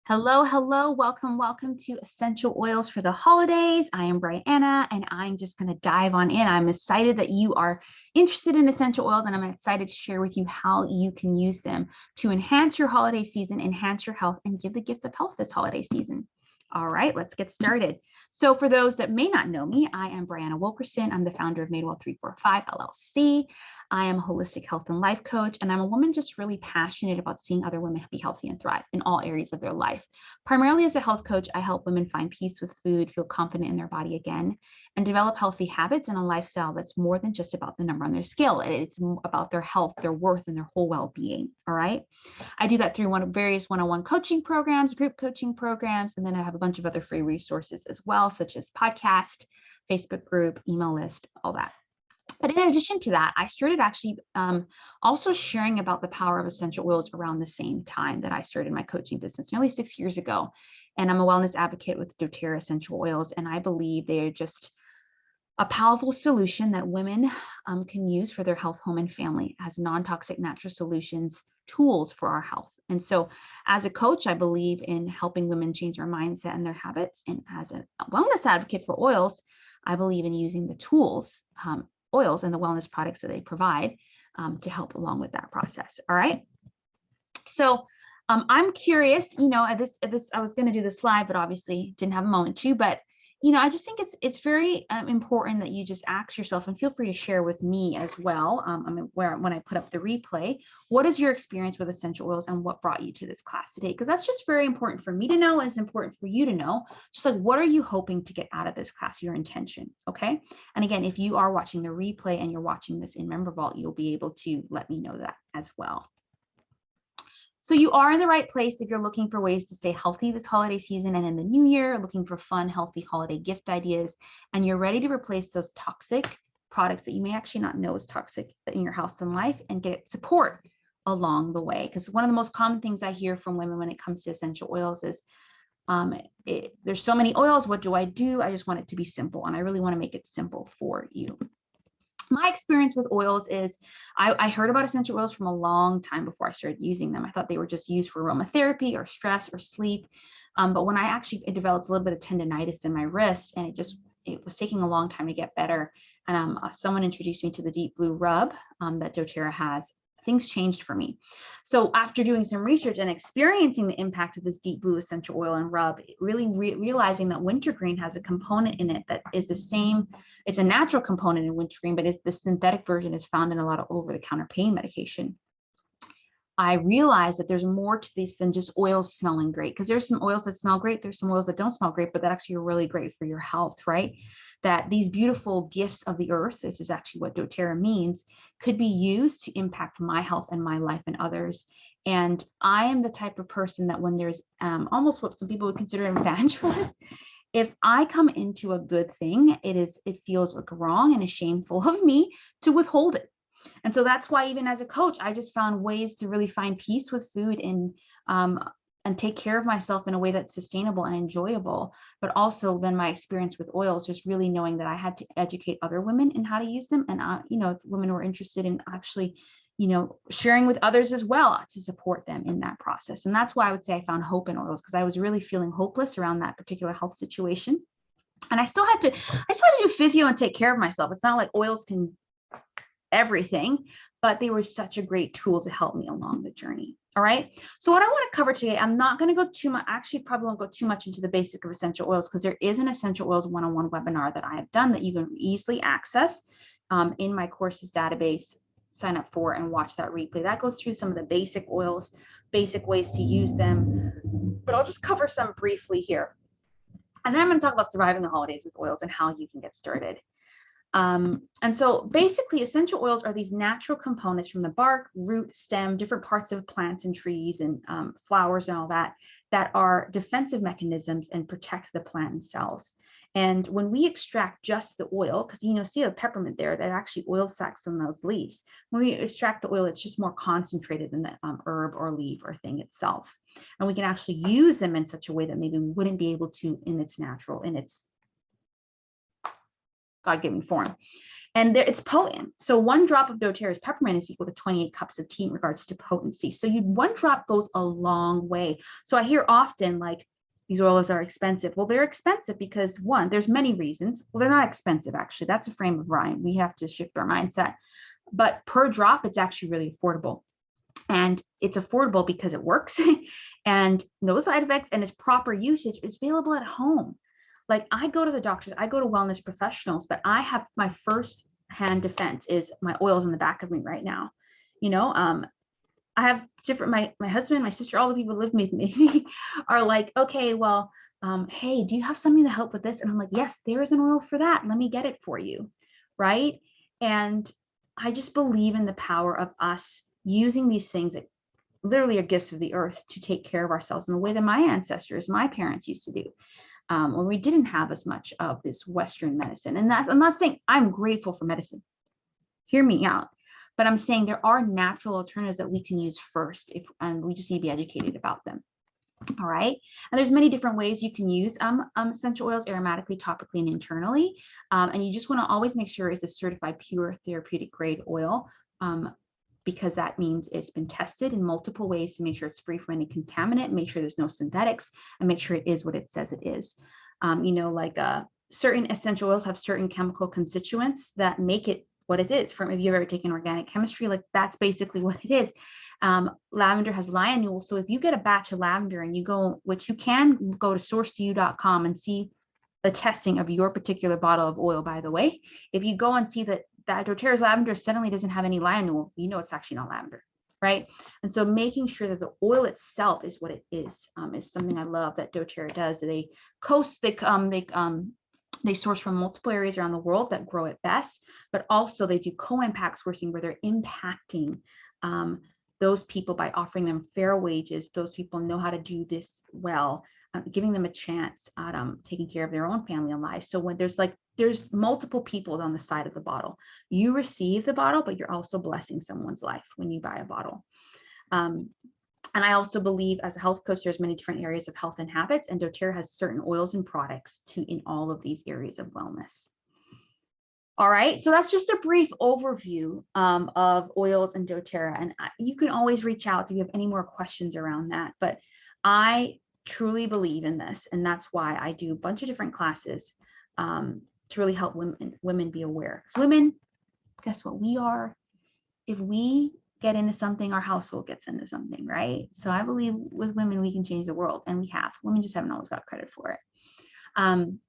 Hello, hello, welcome to Essential Oils for the Holidays. I am Brianna, and I'm just going to dive on in. I'm excited that you are interested in essential oils, and I'm excited to share with you how you can use them to enhance your holiday season, enhance your health, and give the gift of health this holiday season. All right, let's get started. So for those that may not know me, I am Brianna Wilkerson. I'm the founder of Madewell345 LLC. I am a holistic health and life coach, and I'm a woman just really passionate about seeing other women be healthy and thrive in all areas of their life. Primarily as a health coach, I help women find peace with food, feel confident in their body again, and develop healthy habits and a lifestyle that's more than just about the number on their scale. It's about their health, their worth, and their whole well-being. All right. I do that through various one-on-one coaching programs, group coaching programs, and then I have a bunch of other free resources as well, such as podcast, Facebook group, email list, all that. But in addition to that, I started actually also sharing about the power of essential oils around the same time that I started my coaching business nearly 6 years ago. And I'm a wellness advocate with doTERRA essential oils. And I believe they are just a powerful solution that women can use for their health, home, and family as non-toxic natural solutions, tools for our health. And so as a coach, I believe in helping women change their mindset and their habits. And as a wellness advocate for oils, I believe in using the tools, oils and the wellness products that they provide to help along with that process. All right. So I'm curious, I was going to do this live, but obviously didn't have a moment to, but I just think it's very important that you just ask yourself, and feel free to share with me as well. When I put up the replay, what is your experience with essential oils and what brought you to this class today? Because that's just very important for me to know, and it's important for you to know. Just like, what are you hoping to get out of this class? Your intention, okay? And again, if you are watching the replay and you're watching this in Member Vault, you'll be able to let me know that as well. So you are in the right place if you're looking for ways to stay healthy this holiday season and in the new year, looking for fun, healthy holiday gift ideas, and you're ready to replace those toxic products that you may actually not know is toxic in your health and life, and get support along the way. Because one of the most common things I hear from women when it comes to essential oils is, there's so many oils, what do? I just want it to be simple, and I really want to make it simple for you. My experience with oils is I heard about essential oils from a long time before I started using them. I thought they were just used for aromatherapy or stress or sleep. But when I developed a little bit of tendonitis in my wrist, and it was taking a long time to get better. And someone introduced me to the deep blue rub that doTERRA has. Things changed for me. So after doing some research and experiencing the impact of this deep blue essential oil and rub, really realizing that wintergreen has a component in it that is the same. It's a natural component in wintergreen, but the synthetic version is found in a lot of over-the-counter pain medication. I realized that there's more to this than just oils smelling great, because there's some oils that smell great. There's some oils that don't smell great, but that actually are really great for your health, right? That these beautiful gifts of the earth, this is actually what doTERRA means, could be used to impact my health and my life and others. And I am the type of person that when there's almost what some people would consider an evangelist, if I come into a good thing, it feels like wrong and is shameful of me to withhold it. And so that's why even as a coach, I just found ways to really find peace with food and take care of myself in a way that's sustainable and enjoyable. But also then my experience with oils, just really knowing that I had to educate other women in how to use them. And, if women were interested in actually, sharing with others as well to support them in that process. And that's why I would say I found hope in oils, because I was really feeling hopeless around that particular health situation. And I still had to do physio and take care of myself. It's not like oils can everything, but they were such a great tool to help me along the journey. All right. So what I want to cover today, I'm not going to go too much, actually probably won't go too much into the basic of essential oils, because there is an essential oils one-on-one webinar that I have done that you can easily access in my courses database. Sign up for and watch that replay. That goes through some of the basic oils, basic ways to use them, but I'll just cover some briefly here. And then I'm going to talk about surviving the holidays with oils and how you can get started. And so basically essential oils are these natural components from the bark, root, stem, different parts of plants and trees and flowers and all that are defensive mechanisms and protect the plant and cells. And when we extract just the oil, because see the peppermint there, that actually oil sacs on those leaves. When we extract the oil, it's just more concentrated than the herb or leaf or thing itself. And we can actually use them in such a way that maybe we wouldn't be able to in its God-given form. And there, it's potent. So 1 drop of doTERRA's peppermint is equal to 28 cups of tea in regards to potency. So 1 drop goes a long way. So I hear often like, these oils are expensive. Well, they're expensive because 1, there's many reasons. Well, they're not expensive, actually. That's a frame of mind. We have to shift our mindset. But per drop, it's actually really affordable. And it's affordable because it works and no side effects, and its proper usage is available at home. Like, I go to the doctors, I go to wellness professionals, but I have my first hand defense is my oils in the back of me right now. You know, I have different, my husband, my sister, all the people who live with me are like, okay, well, hey, do you have something to help with this? And I'm like, yes, there is an oil for that. Let me get it for you. Right. And I just believe in the power of us using these things that literally are gifts of the earth to take care of ourselves in the way that my ancestors, my parents used to do. When we didn't have as much of this Western medicine. And that, I'm not saying I'm grateful for medicine. Hear me out. But I'm saying there are natural alternatives that we can use first, and we just need to be educated about them. All right. And there's many different ways you can use essential oils aromatically, topically, and internally. And you just want to always make sure it's a certified pure therapeutic grade oil. Because that means it's been tested in multiple ways to make sure it's free from any contaminant, make sure there's no synthetics, and make sure it is what it says it is. You know, like certain essential oils have certain chemical constituents that make it what it is. From, if you've ever taken organic chemistry, like that's basically what it is. Lavender has lionule. So if you get a batch of lavender and you go, which you can go to source2u.com and see the testing of your particular bottle of oil, by the way, if you go and see that doTERRA's lavender suddenly doesn't have any lionule, you know it's actually not lavender, right? And so making sure that the oil itself is what it is something I love that doTERRA does. They source from multiple areas around the world that grow it best, but also they do co-impact sourcing where they're impacting those people by offering them fair wages. Those people know how to do this well, giving them a chance at taking care of their own family and life. So when there's multiple people on the side of the bottle, you receive the bottle, but you're also blessing someone's life when you buy a bottle. And I also believe, as a health coach, there's many different areas of health and habits, and doTERRA has certain oils and products in all of these areas of wellness. All right, so that's just a brief overview of oils and doTERRA, and you can always reach out if you have any more questions around that. But I truly believe in this, and that's why I do a bunch of different classes to really help women be aware. Because women, guess what we are? If we get into something, our household gets into something, right? So I believe with women, we can change the world, and we have. Women just haven't always got credit for it. And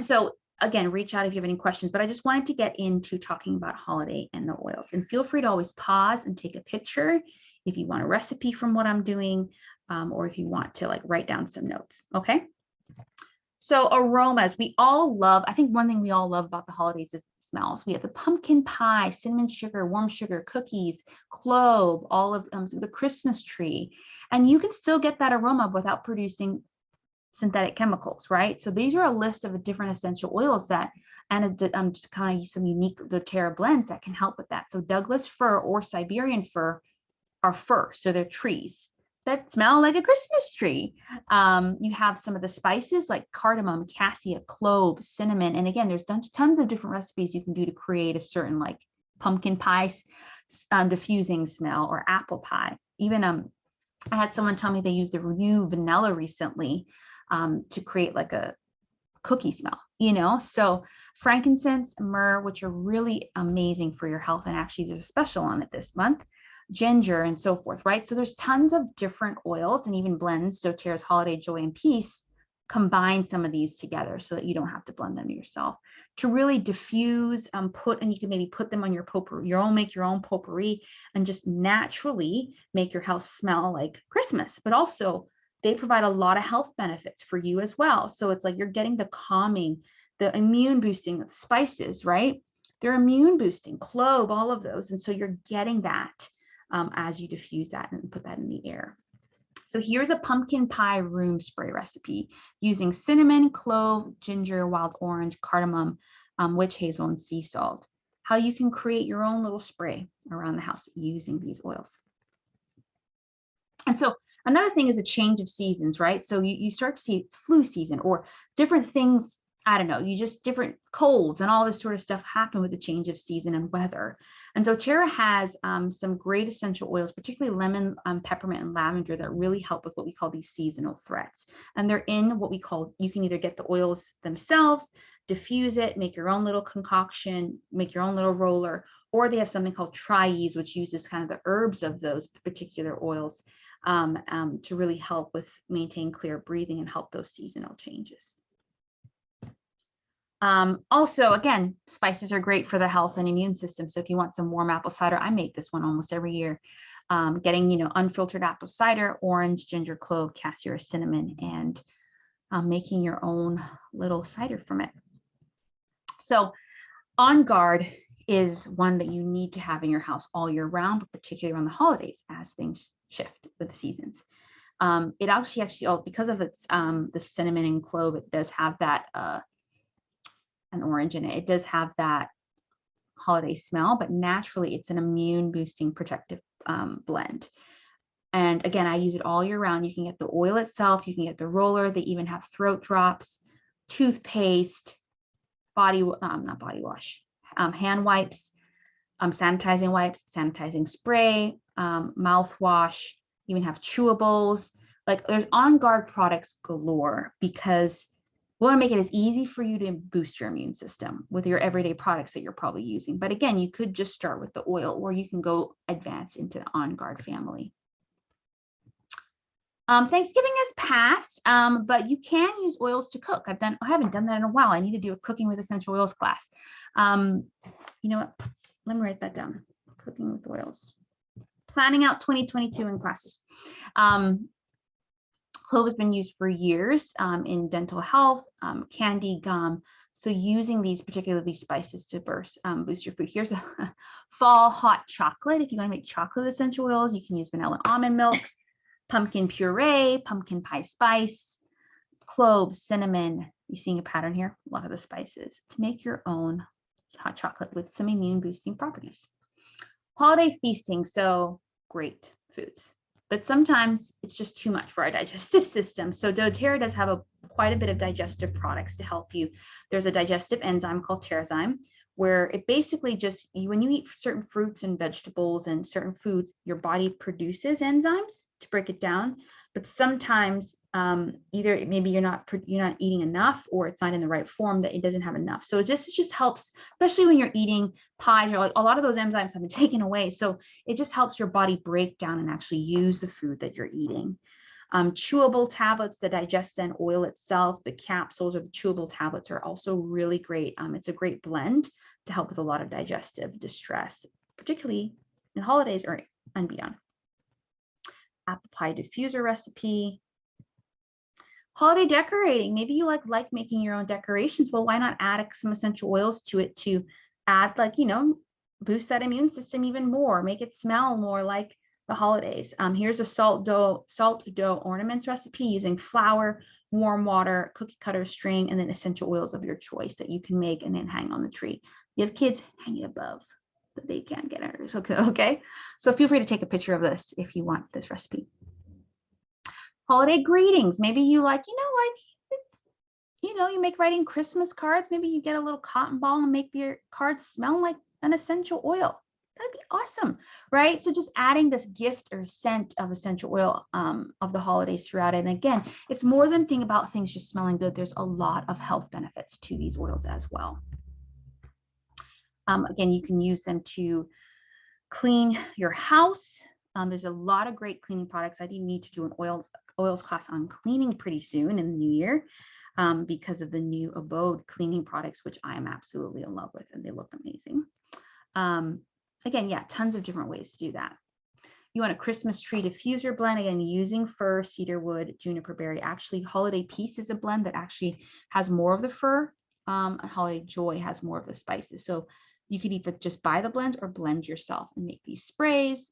so, again, reach out if you have any questions, but I just wanted to get into talking about holiday and the oils. And feel free to always pause and take a picture if you want a recipe from what I'm doing, or if you want to like write down some notes, okay? So aromas, we all love, I think one thing we all love about the holidays is smells. We have the pumpkin pie, cinnamon sugar, warm sugar, cookies, clove, all of the Christmas tree. And you can still get that aroma without producing synthetic chemicals, right? So these are a list of different essential oils that, and just kind of use some unique doTERRA blends that can help with that. So Douglas fir or Siberian fir are fir, so they're trees that smell like a Christmas tree. You have some of the spices like cardamom, cassia, clove, cinnamon. And again, there's tons of different recipes you can do to create a certain like pumpkin pie diffusing smell, or apple pie. Even I had someone tell me they used the new vanilla recently to create like a cookie smell, you know? So frankincense, myrrh, which are really amazing for your health. And actually there's a special on it this month. Ginger and so forth, right? So there's tons of different oils and even blends. doTERRA's Holiday Joy and Peace combine some of these together so that you don't have to blend them yourself to really diffuse, and you can maybe put them on your potpourri, make your own potpourri, and just naturally make your house smell like Christmas. But also they provide a lot of health benefits for you as well. So it's like you're getting the calming, the immune boosting spices, right? They're immune boosting, clove, all of those. And so you're getting that as you diffuse that and put that in the air. So here's a pumpkin pie room spray recipe using cinnamon, clove, ginger, wild orange, cardamom, witch hazel, and sea salt. How you can create your own little spray around the house using these oils. And so another thing is a change of seasons, right? So you start to see it's flu season or different things I don't know, you just different colds and all this sort of stuff happen with the change of season and weather. And doTERRA has some great essential oils, particularly lemon, peppermint, and lavender that really help with what we call these seasonal threats. And they're in what we call, you can either get the oils themselves, diffuse it, make your own little concoction, make your own little roller, or they have something called Tri-Ease, which uses kind of the herbs of those particular oils to really help with maintain clear breathing and help those seasonal changes. Also, again, spices are great for the health and immune system. So if you want some warm apple cider, I make this one almost every year. Getting, unfiltered apple cider, orange, ginger, clove, cassia, cinnamon, and making your own little cider from it. So On Guard is one that you need to have in your house all year round, but particularly around the holidays as things shift with the seasons. It actually, because of its the cinnamon and clove, it does have that an orange in it. It does have that holiday smell, but naturally it's an immune boosting protective blend. And again, I use it all year round. You can get the oil itself, you can get the roller. They even have throat drops, toothpaste, not body wash, hand wipes, sanitizing wipes, sanitizing spray, mouthwash, even have chewables. Like there's On Guard products galore because we want to make it as easy for you to boost your immune system with your everyday products that you're probably using. But again, you could just start with the oil, or you can go advance into the On Guard family. Thanksgiving has passed, but you can use oils to cook. I haven't done that in a while. I need to do a cooking with essential oils class. You know what? Let me write that down. Cooking with oils. Planning out 2022 in classes. Clove has been used for years in dental health, candy, gum. So using these, particularly these spices to boost your food. Here's a fall hot chocolate. If you want to make chocolate essential oils, you can use vanilla almond milk, pumpkin puree, pumpkin pie spice, cloves, cinnamon. You're seeing a pattern here, a lot of the spices to make your own hot chocolate with some immune boosting properties. Holiday feasting, so great foods. But sometimes it's just too much for our digestive system. So doTERRA does have quite a bit of digestive products to help you. There's a digestive enzyme called Terrazyme, where it basically just, when you eat certain fruits and vegetables and certain foods, your body produces enzymes to break it down. But sometimes either maybe you're not eating enough, or it's not in the right form, that it doesn't have enough. So it just helps, especially when you're eating pies, or like a lot of those enzymes have been taken away. So it just helps your body break down and actually use the food that you're eating. Chewable tablets, the digestin oil itself, the capsules or the chewable tablets are also really great. It's a great blend to help with a lot of digestive distress, particularly in holidays or and beyond. Apple pie diffuser recipe. Holiday decorating. Maybe you like making your own decorations. Well, why not add some essential oils to it to add, boost that immune system even more, make it smell more like the holidays. Here's a salt dough ornaments recipe using flour, warm water, cookie cutter string, and then essential oils of your choice that you can make and then hang on the tree. You have kids, hang it above, but they can't get it. Okay. So feel free to take a picture of this if you want this recipe. Holiday greetings. Maybe you you make writing Christmas cards. Maybe you get a little cotton ball and make your cards smell like an essential oil. That'd be awesome, right? So just adding this gift or scent of essential oil of the holidays throughout it. And again, it's more than about things just smelling good. There's a lot of health benefits to these oils as well. Again, you can use them to clean your house. There's a lot of great cleaning products. I do need to do an oils class on cleaning pretty soon in the new year because of the new Abode cleaning products, which I am absolutely in love with, and they look amazing. Again, yeah, tons of different ways to do that. You want a Christmas tree diffuser blend, again, using fir, cedarwood, juniper berry. Actually, Holiday Peace is a blend that actually has more of the fir, and Holiday Joy has more of the spices. So you could either just buy the blends or blend yourself and make these sprays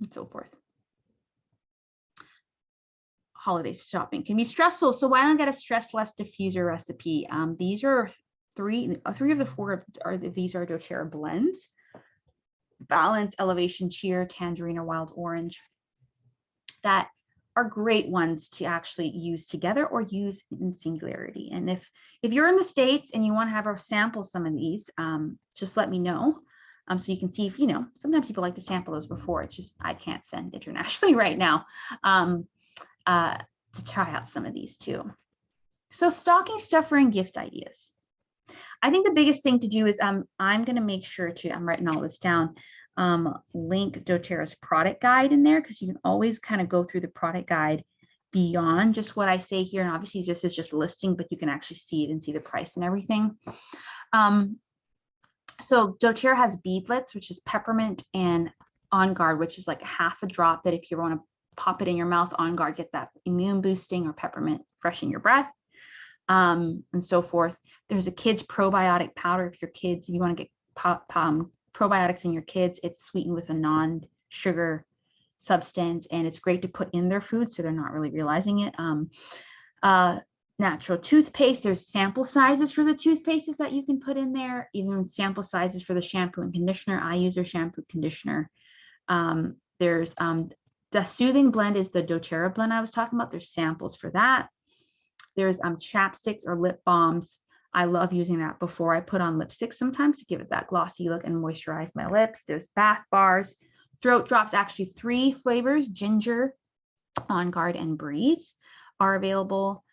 and so forth. Holiday shopping can be stressful, so why not get a stress less diffuser recipe? These are three of the four these are doTERRA blends. Balance, Elevation, Cheer, Tangerine, or Wild Orange, that are great ones to actually use together or use in singularity. And if you're in the States and you want to have a sample some of these, just let me know. So you can see if, sometimes people like to sample those before. It's just, I can't send internationally right now to try out some of these too. So stocking stuffer and gift ideas. I think the biggest thing to do is I'm going to make sure to, I'm writing all this down, link doTERRA's product guide in there, because you can always kind of go through the product guide beyond just what I say here. And obviously this is just listing, but you can actually see it and see the price and everything. So doTERRA has beadlets, which is peppermint, and On Guard, which is like half a drop that if you want to pop it in your mouth, On Guard, get that immune boosting, or peppermint, freshen your breath. And so forth. There's a kids probiotic powder. If you want to get probiotics in your kids, it's sweetened with a non-sugar substance, and it's great to put in their food so they're not really realizing it. Natural toothpaste. There's sample sizes for the toothpastes that you can put in there, even sample sizes for the shampoo and conditioner. I use their shampoo conditioner. There's the soothing blend is the doTERRA blend I was talking about. There's samples for that. There's chapsticks or lip balms. I love using that before I put on lipstick sometimes to give it that glossy look and moisturize my lips. There's bath bars, throat drops, actually 3 flavors, ginger, On Guard, and Breathe are available.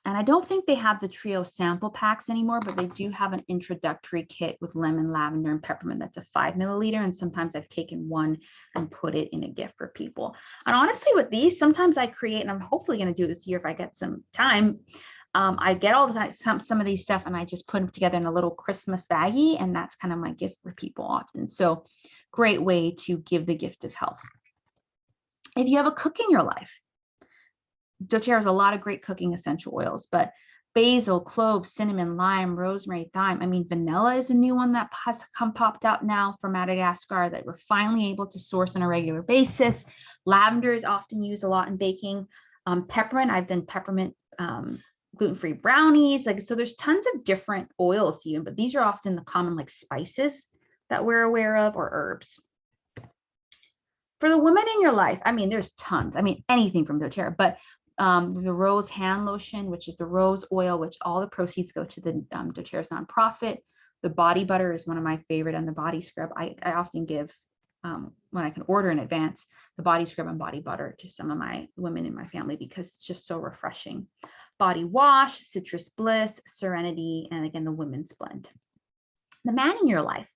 And I don't think they have the trio sample packs anymore, but they do have an introductory kit with lemon, lavender, and peppermint. That's a 5 milliliter. And sometimes I've taken one and put it in a gift for people. And honestly, with these, sometimes I create, and I'm hopefully going to do this year if I get some time. I get all the some of these stuff and I just put them together in a little Christmas baggie. And that's kind of my gift for people often. So great way to give the gift of health. If you have a cook in your life, doTERRA has a lot of great cooking essential oils, but basil, cloves, cinnamon, lime, rosemary, thyme. I mean, vanilla is a new one that has popped out now from Madagascar that we're finally able to source on a regular basis. Lavender is often used a lot in baking. Peppermint, I've done peppermint gluten-free brownies. So there's tons of different oils even, but these are often the common spices that we're aware of, or herbs. For the women in your life, I mean, there's tons. I mean, anything from doTERRA, but the rose hand lotion, which is the rose oil, which all the proceeds go to the doTERRA's nonprofit. The body butter is one of my favorite, and the body scrub. I often give, when I can order in advance, the body scrub and body butter to some of my women in my family because it's just so refreshing. Body wash, citrus bliss, serenity, and again, the women's blend. The man in your life.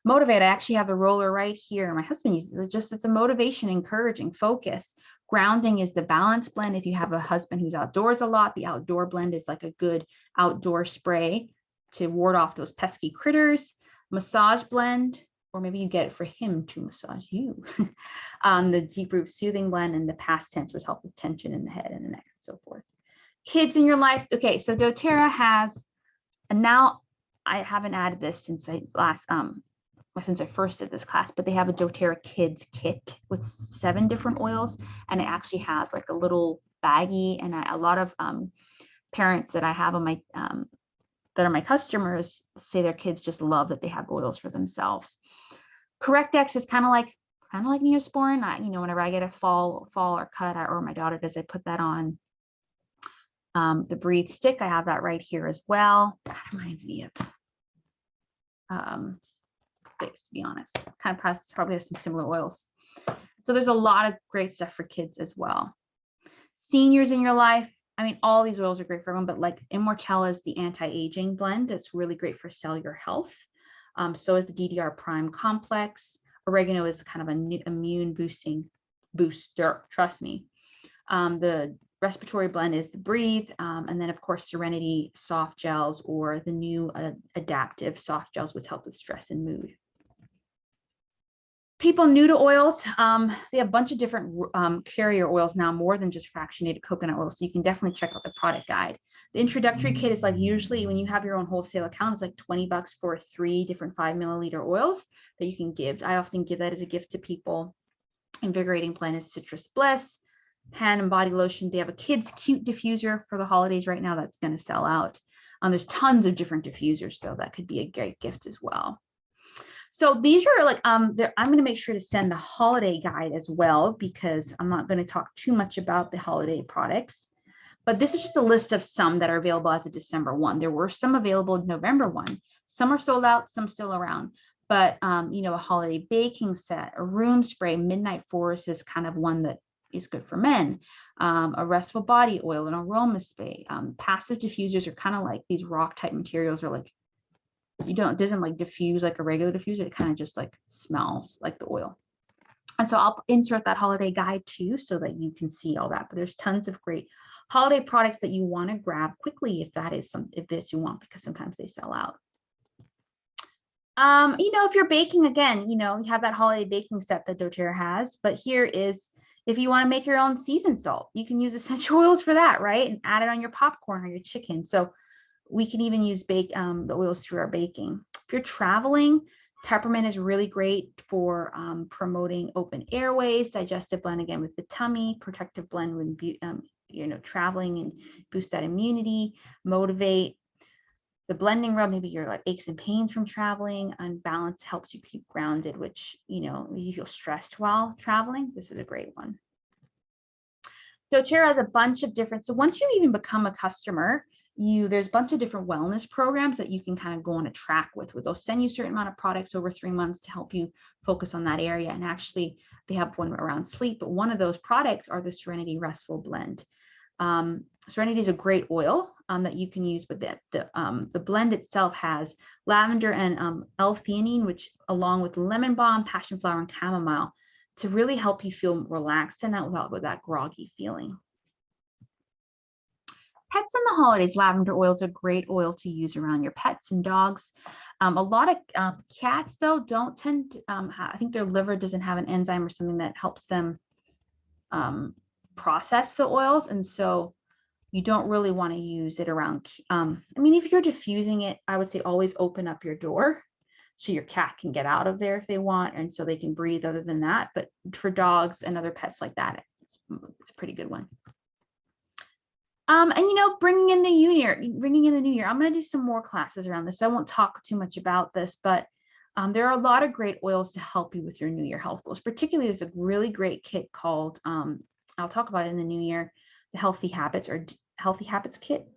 Motivate. I actually have the roller right here. My husband uses it. It's a motivation, encouraging, focus. Grounding is the balance blend. If you have a husband who's outdoors a lot, the outdoor blend is like a good outdoor spray to ward off those pesky critters. Massage blend, or maybe you get it for him to massage you. The deep root soothing blend, and the past tense, which helps with tension in the head and the neck and so forth. Kids in your life. Okay, so doTERRA has, and now I haven't added this since I first did this class, but they have a doTERRA Kids kit with 7 different oils, and it actually has like a little baggie. And a lot of parents that I have on my that are my customers say their kids just love that they have oils for themselves. Correct-X is kind of like Neosporin. Whenever I get a fall or cut, or my daughter does, I put that on. The Breathe stick, I have that right here as well. That reminds me of to be honest, kind of probably has some similar oils. So there's a lot of great stuff for kids as well. Seniors in your life, I mean, all these oils are great for everyone, but like Immortella is the anti-aging blend. It's really great for cellular health. So is the DDR Prime Complex. Oregano is kind of an immune booster, trust me. The respiratory blend is the Breathe, and then of course Serenity soft gels, or the new adaptive soft gels, which help with stress and mood. People new to oils, they have a bunch of different carrier oils now, more than just fractionated coconut oil. So you can definitely check out the product guide. The introductory kit is like, usually when you have your own wholesale account, it's like $20 for 3 different 5 milliliter oils that you can give. I often give that as a gift to people. Invigorating blend is Citrus Bliss. Hand and body lotion. They have a kids cute diffuser for the holidays right now that's going to sell out. There's tons of different diffusers though that could be a great gift as well. So these are like, I'm going to make sure to send the holiday guide as well, because I'm not going to talk too much about the holiday products. But this is just a list of some that are available as of December 1. There were some available November 1. Some are sold out, some still around. But, you know, a holiday baking set, a room spray, Midnight Forest is kind of one that is good for men. A restful body oil, an aroma spray. Passive diffusers are kind of like these rock type materials, are like, it doesn't like diffuse like a regular diffuser. It kind of just like smells like the oil. And so I'll insert that holiday guide too, so that you can see all that. But there's tons of great holiday products that you want to grab quickly if that is if you want, because sometimes they sell out. You know, if you're baking, again, you know, you have that holiday baking set that doTERRA has, but here is, if you want to make your own seasoned salt, you can use essential oils for that, right? And add it on your popcorn or your chicken. So we can even use the oils through our baking. If you're traveling, peppermint is really great for promoting open airways, digestive blend again with the tummy, protective blend when you know, traveling, and boost that immunity, motivate. The blending rub, maybe you're like aches and pains from traveling. Unbalance helps you keep grounded, which, you know, you feel stressed while traveling. This is a great one. doTERRA has a bunch of different, so once you even become a customer, there's a bunch of different wellness programs that you can kind of go on a track with, where they'll send you a certain amount of products over 3 months to help you focus on that area. And actually they have one around sleep, but one of those products are the Serenity Restful Blend. Serenity is a great oil that you can use, but the blend itself has lavender and L-theanine, which along with lemon balm, passion flower, and chamomile, to really help you feel relaxed and not with that groggy feeling. Pets in the holidays, lavender oil is a great oil to use around your pets and dogs. A lot of cats, though, don't tend to, I think their liver doesn't have an enzyme or something that helps them process the oils. And so you don't really want to use it around. I mean, if you're diffusing it, I would say always open up your door so your cat can get out of there if they want, and so they can breathe other than that. But for dogs and other pets like that, it's a pretty good one. And, you know, bringing in the new year, I'm going to do some more classes around this, so I won't talk too much about this, but there are a lot of great oils to help you with your New Year health goals. Particularly, there's a really great kit called, I'll talk about it in the new year, the Healthy Habits Kit.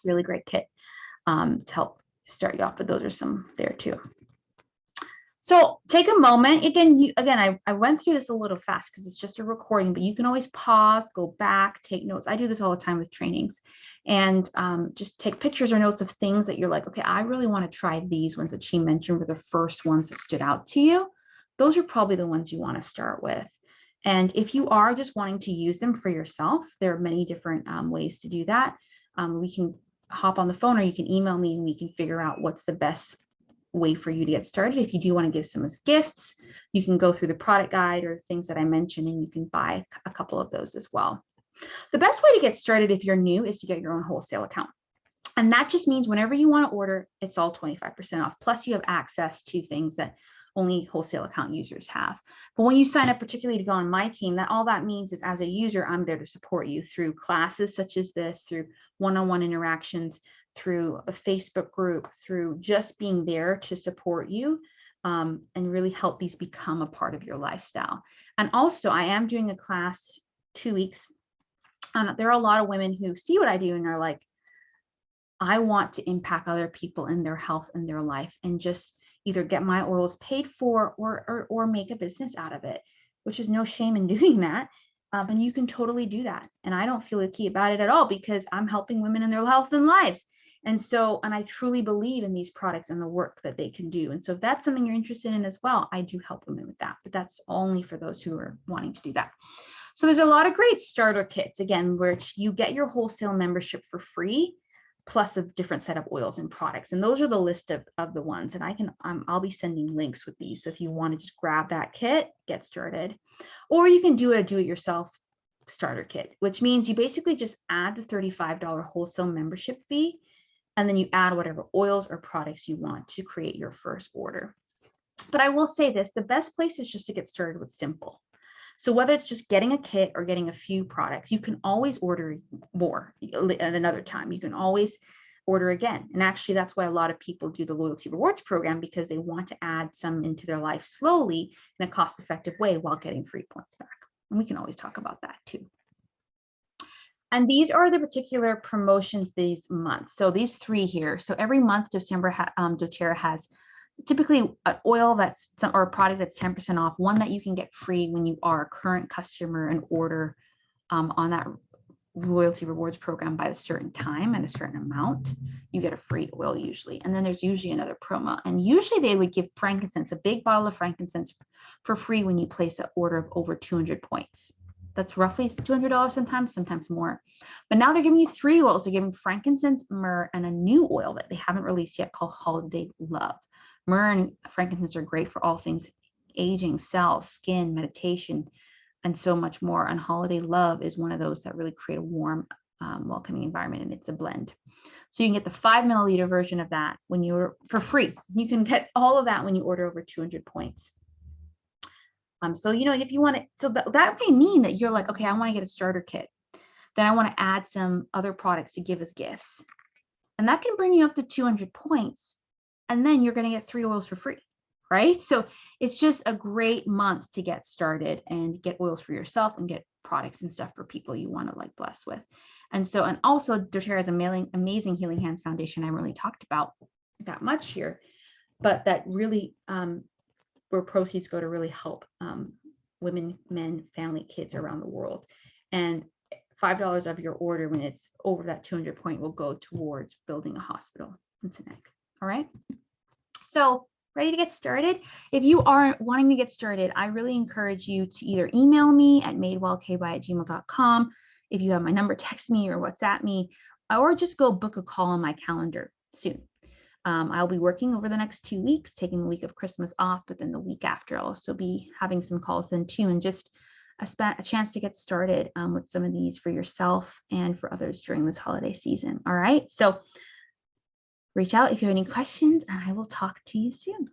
Really great kit to help start you off, but those are some there too. So take a moment. Again, I went through this a little fast because it's just a recording, but you can always pause, go back, take notes. I do this all the time with trainings, and just take pictures or notes of things that you're like, okay, I really want to try these ones that she mentioned were the first ones that stood out to you. Those are probably the ones you want to start with. And if you are just wanting to use them for yourself, there are many different ways to do that. We can hop on the phone, or you can email me, and we can figure out what's the best way for you to get started. If you do want to give some as gifts, you can go through the product guide or things that I mentioned, and you can buy a couple of those as well. The best way to get started if you're new is to get your own wholesale account. And that just means whenever you want to order, it's all 25% off. Plus you have access to things that only wholesale account users have. But when you sign up, particularly to go on my team, all that means is, as a user, I'm there to support you through classes such as this, through one-on-one interactions, through a Facebook group, through just being there to support you and really help these become a part of your lifestyle. And also, I am doing a class 2 weeks. There are a lot of women who see what I do and are like, I want to impact other people in their health and their life, and just either get my oils paid for or make a business out of it, which is no shame in doing that. And you can totally do that. And I don't feel icky about it at all, because I'm helping women in their health and lives. And I truly believe in these products and the work that they can do. And so if that's something you're interested in as well, I do help women with that, but that's only for those who are wanting to do that. So there's a lot of great starter kits, again, where you get your wholesale membership for free, plus a different set of oils and products. And those are the list of the ones. And I'll be sending links with these. So if you want to just grab that kit, get started. Or you can do a do-it-yourself starter kit, which means you basically just add the $35 wholesale membership fee, and then you add whatever oils or products you want to create your first order. But I will say this, the best place is just to get started with simple. So whether it's just getting a kit or getting a few products, you can always order more at another time. You can always order again. And actually, that's why a lot of people do the loyalty rewards program, because they want to add some into their life slowly in a cost-effective way while getting free points back. And we can always talk about that too. And these are the particular promotions these months. So these 3 here. So every month, doTERRA has typically an oil or a product that's 10% off, one that you can get free when you are a current customer and order on that loyalty rewards program by a certain time and a certain amount. You get a free oil usually. And then there's usually another promo. And usually they would give frankincense, a big bottle of frankincense, for free when you place an order of over 200 points. That's roughly $200 sometimes more. But now they're giving you 3 oils. They're giving frankincense, myrrh, and a new oil that they haven't released yet called Holiday Love. Myrrh and frankincense are great for all things aging, cells, skin, meditation, and so much more. And Holiday Love is one of those that really create a warm, welcoming environment, and it's a blend. So you can get the 5 milliliter version of that when you're for free. You can get all of that when you order over 200 points. So, you know, if you want to, so that may mean that you're like, okay, I want to get a starter kit. Then I want to add some other products to give as gifts. And that can bring you up to 200 points. And then you're going to get 3 oils for free, right? So it's just a great month to get started and get oils for yourself and get products and stuff for people you want to like bless with. And so, and also doTERRA has an amazing Healing Hands Foundation. I haven't really talked about that much here, but that really, where proceeds go to really help women, men, family, kids around the world. And $5 of your order when it's over that 200 point will go towards building a hospital in Seneca. All right. So ready to get started? If you are wanting to get started, I really encourage you to either email me at madewellky@gmail.com. If you have my number, text me or WhatsApp me, or just go book a call on my calendar soon. I'll be working over the next 2 weeks, taking the week of Christmas off, but then the week after I'll also be having some calls then too, and just a chance to get started with some of these for yourself and for others during this holiday season. All right, so reach out if you have any questions, and I will talk to you soon.